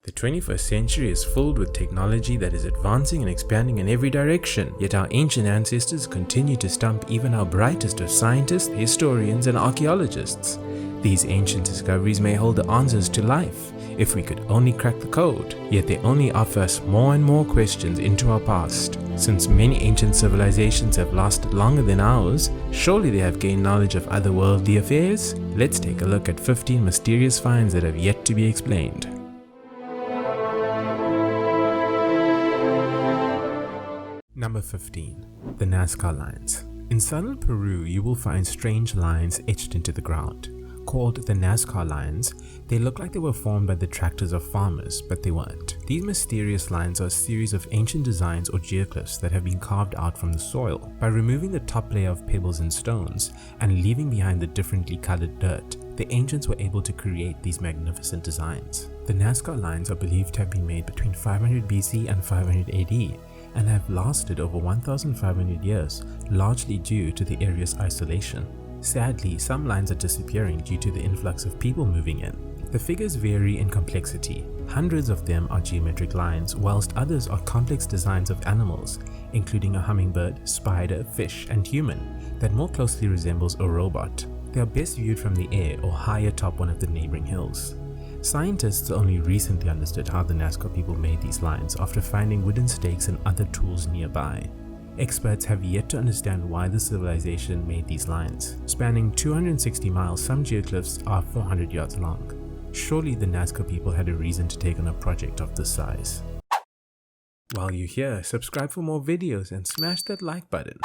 The 21st century is filled with technology that is advancing and expanding in every direction, yet our ancient ancestors continue to stump even our brightest of scientists, historians, and archaeologists. These ancient discoveries may hold the answers to life, if we could only crack the code, yet they only offer us more and more questions into our past. Since many ancient civilizations have lasted longer than ours, surely they have gained knowledge of otherworldly affairs? Let's take a look at 15 mysterious finds that have yet to be explained. Number 15. The Nazca Lines. In southern Peru, you will find strange lines etched into the ground. Called the Nazca Lines, they look like they were formed by the tractors of farmers, but they weren't. These mysterious lines are a series of ancient designs or geoglyphs that have been carved out from the soil. By removing the top layer of pebbles and stones and leaving behind the differently colored dirt, the ancients were able to create these magnificent designs. The Nazca Lines are believed to have been made between 500 BC and 500 AD and have lasted over 1,500 years, largely due to the area's isolation. Sadly, some lines are disappearing due to the influx of people moving in. The figures vary in complexity. Hundreds of them are geometric lines, whilst others are complex designs of animals, including a hummingbird, spider, fish, and human, that more closely resembles a robot. They are best viewed from the air or high atop one of the neighboring hills. Scientists only recently understood how the Nazca people made these lines after finding wooden stakes and other tools nearby. Experts have yet to understand why the civilization made these lines. Spanning 260 miles, some geoglyphs are 400 yards long. Surely the Nazca people had a reason to take on a project of this size. While you're here, subscribe for more videos and smash that like button.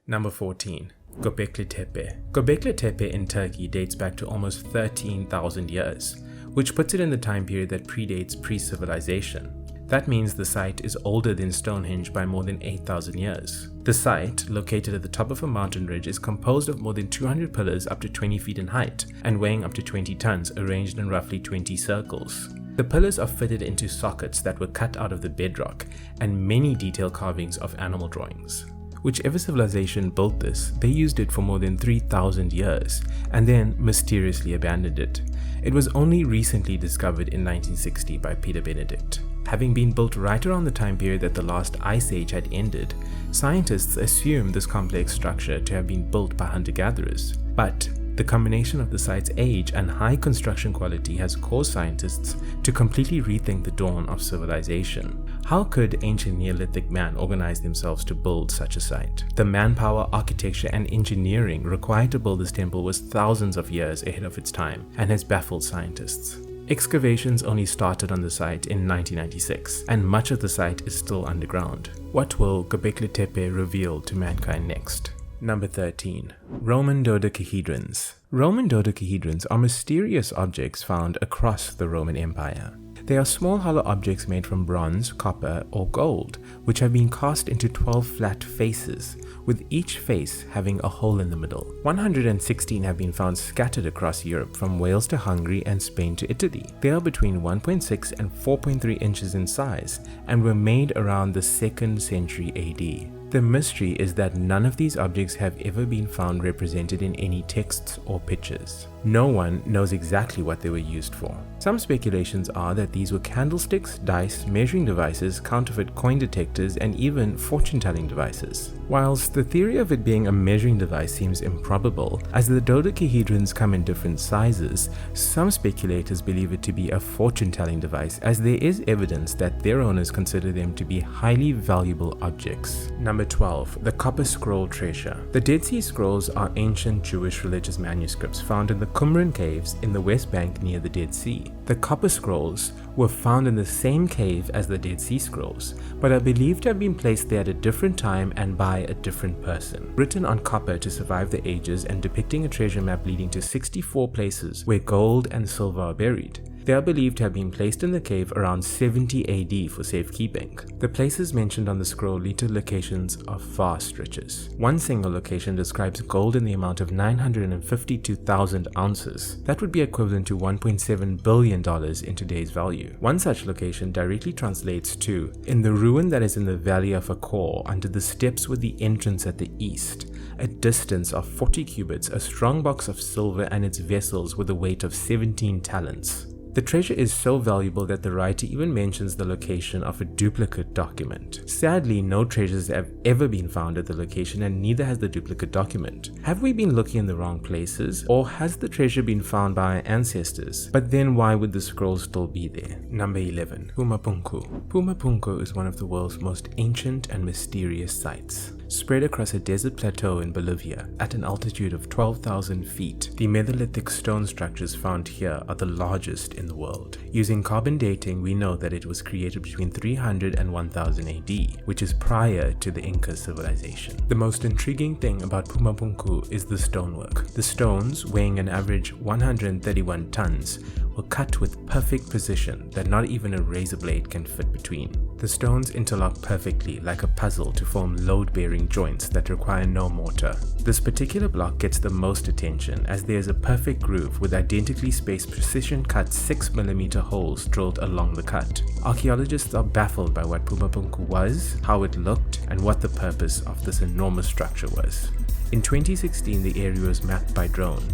Number 14. Gobekli Tepe. Gobekli Tepe in Turkey dates back to almost 13,000 years, which puts it in the time period that predates pre-civilization. That means the site is older than Stonehenge by more than 8,000 years. The site, located at the top of a mountain ridge, is composed of more than 200 pillars up to 20 feet in height and weighing up to 20 tons, arranged in roughly 20 circles. The pillars are fitted into sockets that were cut out of the bedrock and many detailed carvings of animal drawings. Whichever civilization built this, they used it for more than 3,000 years and then mysteriously abandoned it. It was only recently discovered in 1960 by Peter Benedict. Having been built right around the time period that the last ice age had ended, scientists assumed this complex structure to have been built by hunter-gatherers. But the combination of the site's age and high construction quality has caused scientists to completely rethink the dawn of civilization. How could ancient Neolithic man organize themselves to build such a site? The manpower, architecture, and engineering required to build this temple was thousands of years ahead of its time and has baffled scientists. Excavations only started on the site in 1996, and much of the site is still underground. What will Gobekli Tepe reveal to mankind next? Number 13. Roman dodecahedrons. Roman dodecahedrons are mysterious objects found across the Roman Empire. They are small hollow objects made from bronze, copper, or gold, which have been cast into 12 flat faces, with each face having a hole in the middle. 116 have been found scattered across Europe, from Wales to Hungary and Spain to Italy. They are between 1.6 and 4.3 inches in size and were made around the 2nd century AD. The mystery is that none of these objects have ever been found represented in any texts or pictures. No one knows exactly what they were used for. Some speculations are that these were candlesticks, dice, measuring devices, counterfeit coin detectors, and even fortune-telling devices. Whilst the theory of it being a measuring device seems improbable, as the dodecahedrons come in different sizes, some speculators believe it to be a fortune-telling device, as there is evidence that their owners consider them to be highly valuable objects. Number 12. The Copper Scroll Treasure. The Dead Sea Scrolls are ancient Jewish religious manuscripts found in the Qumran caves in the West Bank near the Dead Sea. The Copper Scrolls were found in the same cave as the Dead Sea Scrolls, but are believed to have been placed there at a different time and by a different person. Written on copper to survive the ages and depicting a treasure map leading to 64 places where gold and silver are buried. They are believed to have been placed in the cave around 70 AD for safekeeping. The places mentioned on the scroll lead to locations of vast riches. One single location describes gold in the amount of 952,000 ounces. That would be equivalent to $1.7 billion in today's value. One such location directly translates to, in the ruin that is in the valley of Akor, under the steps with the entrance at the east, a distance of 40 cubits, a strong box of silver and its vessels with a weight of 17 talents. The treasure is so valuable that the writer even mentions the location of a duplicate document. Sadly, no treasures have ever been found at the location, and neither has the duplicate document. Have we been looking in the wrong places, or has the treasure been found by our ancestors? But then why would the scroll still be there? Number 11. Umapunku. Umapunku is one of the world's most ancient and mysterious sites. Spread across a desert plateau in Bolivia at an altitude of 12,000 feet, the megalithic stone structures found here are the largest in the world. Using carbon dating, we know that it was created between 300 and 1000 AD, which is prior to the Inca civilization. The most intriguing thing about Umapunku is the stonework. The stones, weighing an average 131 tons, were cut with perfect precision that not even a razor blade can fit between. The stones interlock perfectly like a puzzle to form load-bearing joints that require no mortar. This particular block gets the most attention as there is a perfect groove with identically spaced precision-cut 6mm holes drilled along the cut. Archaeologists are baffled by what Umapunku was, how it looked, and what the purpose of this enormous structure was. In 2016, the area was mapped by drone.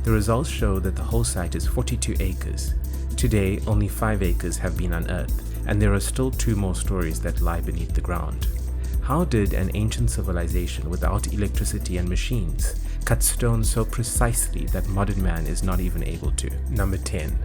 The results show that the whole site is 42 acres. Today, only 5 acres have been unearthed, and there are still 2 more stories that lie beneath the ground. How did an ancient civilization without electricity and machines cut stone so precisely that modern man is not even able to? Number 10.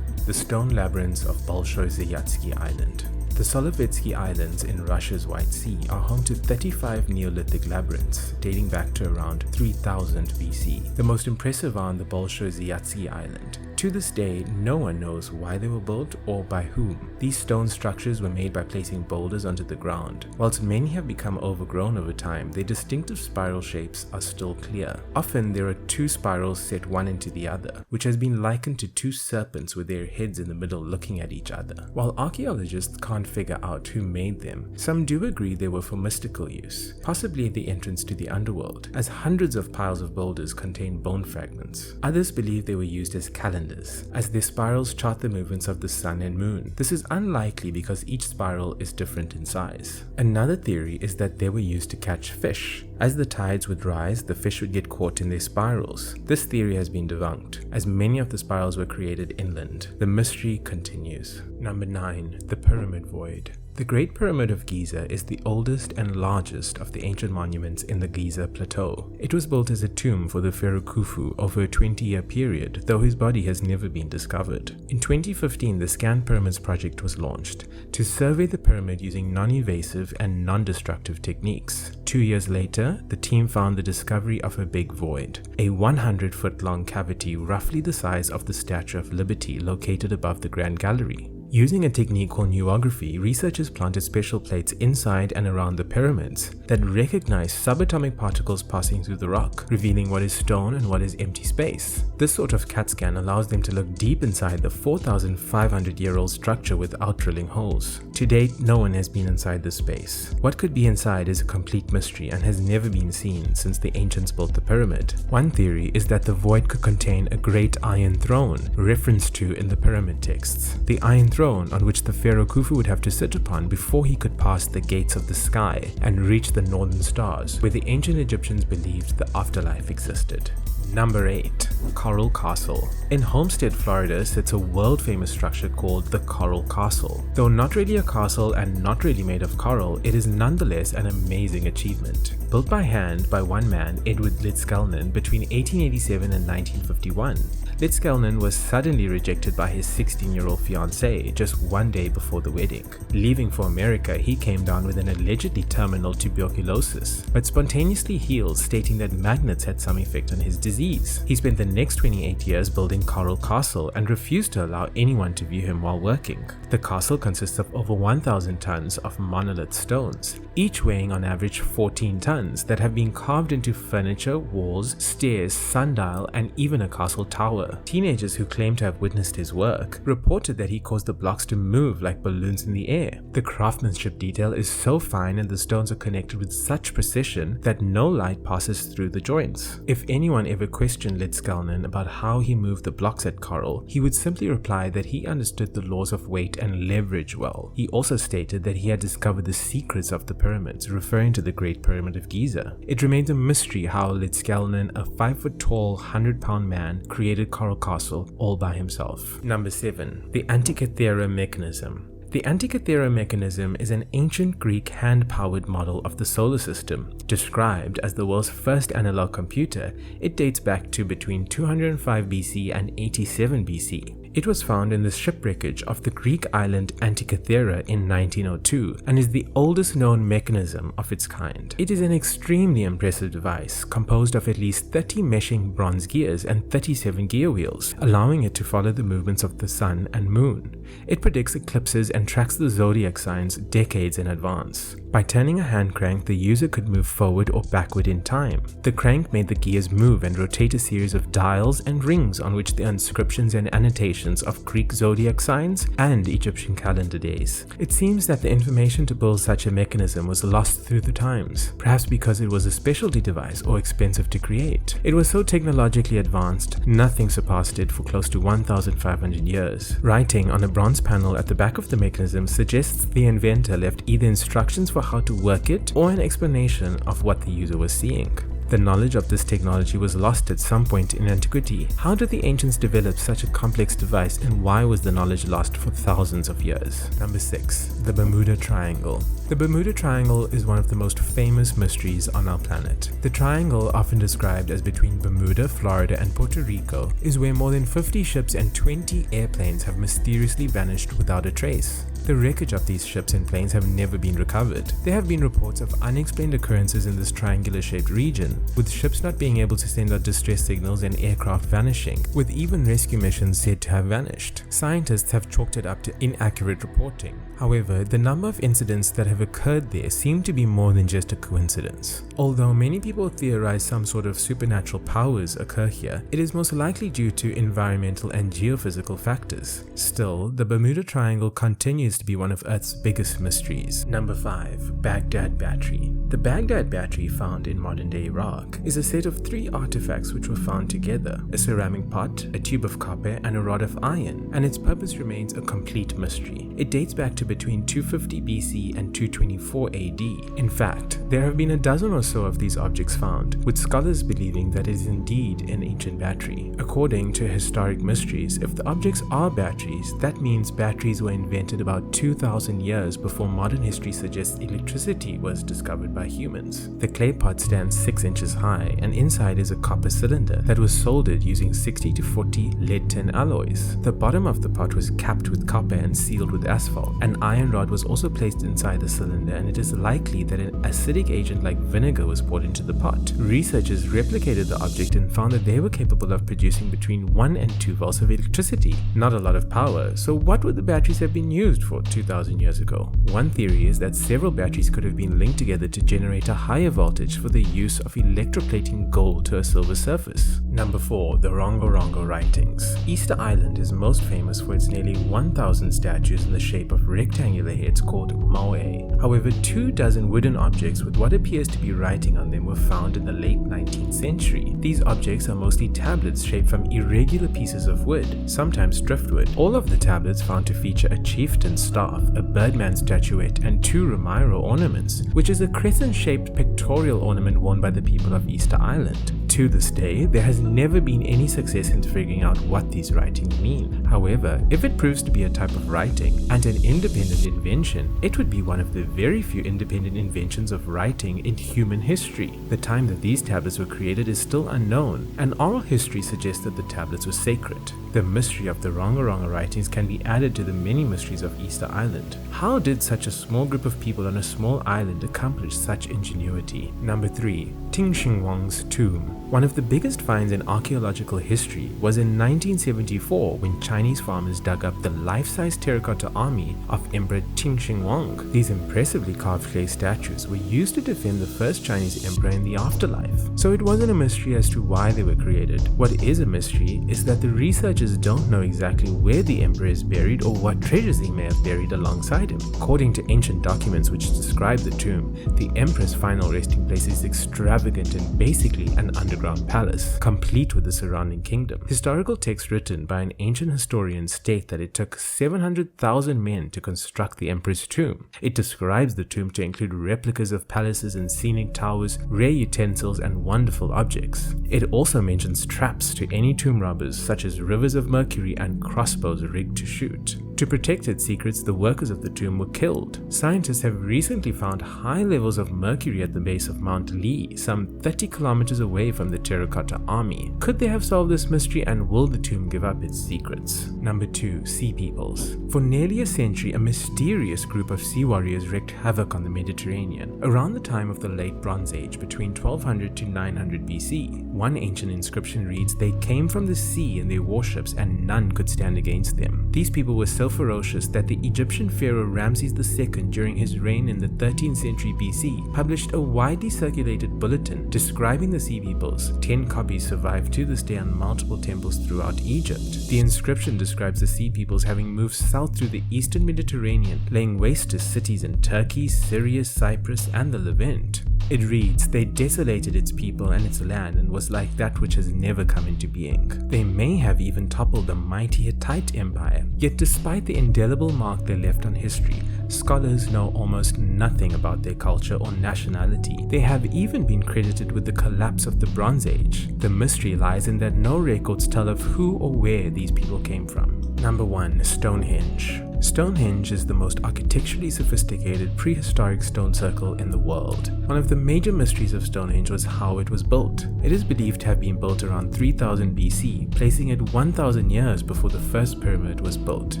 The stone labyrinths of Bolshoy Island. The Solovetsky Islands in Russia's White Sea are home to 35 Neolithic labyrinths dating back to around 3000 BC. The most impressive are on the Bolshoy Island. To this day, no one knows why they were built or by whom. These stone structures were made by placing boulders onto the ground. Whilst many have become overgrown over time, their distinctive spiral shapes are still clear. Often there are 2 spirals set one into the other, which has been likened to 2 serpents with their heads in the middle looking at each other. While archaeologists can't figure out who made them, some do agree they were for mystical use, possibly at the entrance to the underworld, as hundreds of piles of boulders contain bone fragments. Others believe they were used as calendars, as their spirals chart the movements of the sun and moon. This is unlikely because each spiral is different in size. Another theory is that they were used to catch fish. As the tides would rise, the fish would get caught in their spirals. This theory has been debunked, as many of the spirals were created inland. The mystery continues. Number 9. The Pyramid Void. The Great Pyramid of Giza is the oldest and largest of the ancient monuments in the Giza Plateau. It was built as a tomb for the pharaoh Khufu over a 20-year period, though his body has never been discovered. In 2015, the Scan Pyramids project was launched to survey the pyramid using non-invasive and non-destructive techniques. 2 years later, the team found the discovery of a big void, a 100-foot-long cavity roughly the size of the Statue of Liberty located above the Grand Gallery. Using a technique called nuography, researchers planted special plates inside and around the pyramids that recognize subatomic particles passing through the rock, revealing what is stone and what is empty space. This sort of CAT scan allows them to look deep inside the 4,500-year-old structure without drilling holes. To date, no one has been inside this space. What could be inside is a complete mystery and has never been seen since the ancients built the pyramid. One theory is that the void could contain a great iron throne, referenced to in the pyramid texts. The iron throne on which the pharaoh Khufu would have to sit upon before he could pass the gates of the sky and reach the northern stars, where the ancient Egyptians believed the afterlife existed. Number 8. Coral Castle. In Homestead, Florida sits a world-famous structure called the Coral Castle. Though not really a castle and not really made of coral, it is nonetheless an amazing achievement. Built by hand by one man, Edward Lidskelnon, between 1887 and 1951. Lidskelnon was suddenly rejected by his 16-year-old fiancée just one day before the wedding. Leaving for America, he came down with an allegedly terminal tuberculosis, but spontaneously healed, stating that magnets had some effect on his disease. He spent the next 28 years building Coral Castle and refused to allow anyone to view him while working. The castle consists of over 1,000 tons of monolith stones, each weighing on average 14 tons, that have been carved into furniture, walls, stairs, sundial, and even a castle tower. Teenagers who claim to have witnessed his work reported that he caused the blocks to move like balloons in the air. The craftsmanship detail is so fine and the stones are connected with such precision that no light passes through the joints. If anyone ever questioned Lidskelnon about how he moved the blocks at Coral, he would simply reply that he understood the laws of weight and leverage well. He also stated that he had discovered the secrets of the pyramids, referring to the Great Pyramid of Giza. It remains a mystery how Litzkalnin, a 5-foot-tall, 100-pound man, created Coral Castle all by himself. Number 7. The Antikythera mechanism. The Antikythera mechanism is an ancient Greek hand-powered model of the solar system. Described as the world's first analog computer, it dates back to between 205 BC and 87 BC. It was found in the shipwreckage of the Greek island Antikythera in 1902 and is the oldest known mechanism of its kind. It is an extremely impressive device composed of at least 30 meshing bronze gears and 37 gear wheels, allowing it to follow the movements of the sun and moon. It predicts eclipses and tracks the zodiac signs decades in advance. By turning a hand crank, the user could move forward or backward in time. The crank made the gears move and rotate a series of dials and rings on which the inscriptions and annotations of Greek zodiac signs and Egyptian calendar days. It seems that the information to build such a mechanism was lost through the times, perhaps because it was a specialty device or expensive to create. It was so technologically advanced, nothing surpassed it for close to 1,500 years. Writing on a bronze panel at the back of the mechanism suggests the inventor left either instructions for how to work it or an explanation of what the user was seeing. The knowledge of this technology was lost at some point in antiquity. How did the ancients develop such a complex device, and why was the knowledge lost for thousands of years? Number 6. The Bermuda Triangle. The Bermuda Triangle is one of the most famous mysteries on our planet. The triangle, often described as between Bermuda, Florida, and Puerto Rico, is where more than 50 ships and 20 airplanes have mysteriously vanished without a trace. The wreckage of these ships and planes have never been recovered. There have been reports of unexplained occurrences in this triangular-shaped region, with ships not being able to send out distress signals and aircraft vanishing, with even rescue missions said to have vanished. Scientists have chalked it up to inaccurate reporting. However, the number of incidents that have occurred there seem to be more than just a coincidence. Although many people theorize some sort of supernatural powers occur here, it is most likely due to environmental and geophysical factors. Still, the Bermuda Triangle continues to be one of Earth's biggest mysteries. Number 5. Baghdad Battery. The Baghdad Battery, found in modern-day Iraq, is a set of 3 artifacts which were found together: a ceramic pot, a tube of copper, and a rod of iron, and its purpose remains a complete mystery. It dates back to between 250 BC and 224 AD. In fact, there have been a dozen or so of these objects found, with scholars believing that it is indeed an ancient battery. According to historic mysteries, if the objects are batteries, that means batteries were invented about 2,000 years before modern history suggests electricity was discovered by humans. The clay pot stands 6 inches high, and inside is a copper cylinder that was soldered using 60 to 40 lead tin alloys. The bottom of the pot was capped with copper and sealed with asphalt. An iron rod was also placed inside the cylinder, and it is likely that an acidic agent like vinegar was poured into the pot. Researchers replicated the object and found that they were capable of producing between 1 and 2 volts of electricity. Not a lot of power, so what would the batteries have been used for 2,000 years ago? One theory is that several batteries could have been linked together to generate a higher voltage for the use of electroplating gold to a silver surface. Number 4. The Rongaronga Writings. Easter Island is most famous for its nearly 1,000 statues in the shape of rectangular heads called moe. However, 24 wooden objects with what appears to be writing on them were found in the late 19th century. These objects are mostly tablets shaped from irregular pieces of wood, sometimes driftwood. All of the tablets found to feature a chieftain's staff, a birdman statuette, and 2 Romairo ornaments, which is a crescent-shaped pictorial ornament worn by the people of Easter Island. To this day, there has never been any success in figuring out what these writings mean. However, if it proves to be a type of writing and an independent invention, it would be one of the very few independent inventions of writing in human history. The time that these tablets were created is still unknown, and oral history suggests that the tablets were sacred. The mystery of the Rongaronga writings can be added to the many mysteries of Easter Island. How did such a small group of people on a small island accomplish such ingenuity? Number 3. Tingching Wongs' tomb. One of the biggest finds in archaeological history was in 1974 when Chinese farmers dug up the life-size terracotta army of Emperor Tingching Wong. These impressively carved clay statues were used to defend the first Chinese emperor in the afterlife. So it wasn't a mystery as to why they were created. What is a mystery is that the researchers archaeologists don't know exactly where the emperor is buried or what treasures he may have buried alongside him. According to ancient documents which describe the tomb, the emperor's final resting place is extravagant and basically an underground palace, complete with the surrounding kingdom. Historical texts written by an ancient historian state that it took 700,000 men to construct the emperor's tomb. It describes the tomb to include replicas of palaces and scenic towers, rare utensils, and wonderful objects. It also mentions traps to any tomb robbers, such as rivers of mercury and crossbows rigged to shoot. To protect its secrets, the workers of the tomb were killed. Scientists have recently found high levels of mercury at the base of Mount Lee, some 30 kilometers away from the Terracotta Army. Could they have solved this mystery, and will the tomb give up its secrets? Number 2. Sea peoples. For nearly a century, a mysterious group of sea warriors wreaked havoc on the Mediterranean. Around the time of the Late Bronze Age, between 1200 to 900 BC, one ancient inscription reads, "They came from the sea in their warships, and none could stand against them." These people were so ferocious that the Egyptian pharaoh Ramses II, during his reign in the 13th century BC, published a widely circulated bulletin describing the sea peoples. 10 copies survive to this day on multiple temples throughout Egypt. The inscription describes the sea peoples having moved south through the eastern Mediterranean, laying waste to cities in Turkey, Syria, Cyprus, and the Levant. It reads, "They desolated its people and its land, and was like that which has never come into being." They may have even toppled the mighty Hittite Empire. Yet despite the indelible mark they left on history, scholars know almost nothing about their culture or nationality. They have even been credited with the collapse of the Bronze Age. The mystery lies in that no records tell of who or where these people came from. Number 1. Stonehenge. Stonehenge is the most architecturally sophisticated prehistoric stone circle in the world. One of the major mysteries of Stonehenge was how it was built. It is believed to have been built around 3000 BC, placing it 1000 years before the first pyramid was built.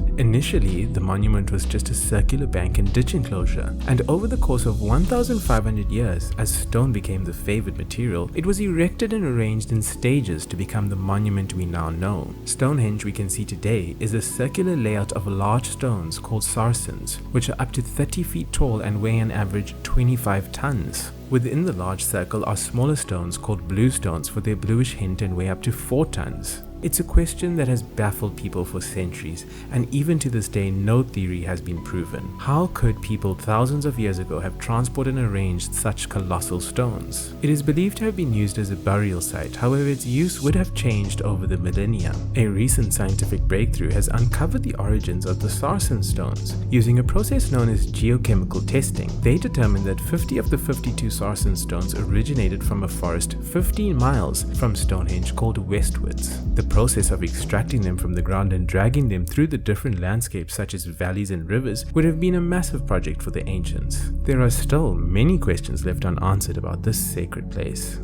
Initially, the monument was just a circular bank and ditch enclosure, and over the course of 1500 years, as stone became the favored material, it was erected and arranged in stages to become the monument we now know. Stonehenge we can see today is a circular layout of large stones called sarsens, which are up to 30 feet tall and weigh an average 25 tons. Within the large circle are smaller stones called blue stones for their bluish hint and weigh up to 4 tons. It's a question that has baffled people for centuries, and even to this day no theory has been proven. How could people thousands of years ago have transported and arranged such colossal stones? It is believed to have been used as a burial site, however its use would have changed over the millennia. A recent scientific breakthrough has uncovered the origins of the sarsen stones. Using a process known as geochemical testing, they determined that 50 of the 52 sarsen stones originated from a forest 15 miles from Stonehenge called Westwards. The process of extracting them from the ground and dragging them through the different landscapes such as valleys and rivers would have been a massive project for the ancients. There are still many questions left unanswered about this sacred place.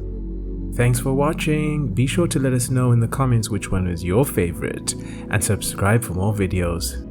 Thanks for watching. Be sure to let us know in the comments which one was your favorite, and subscribe for more videos.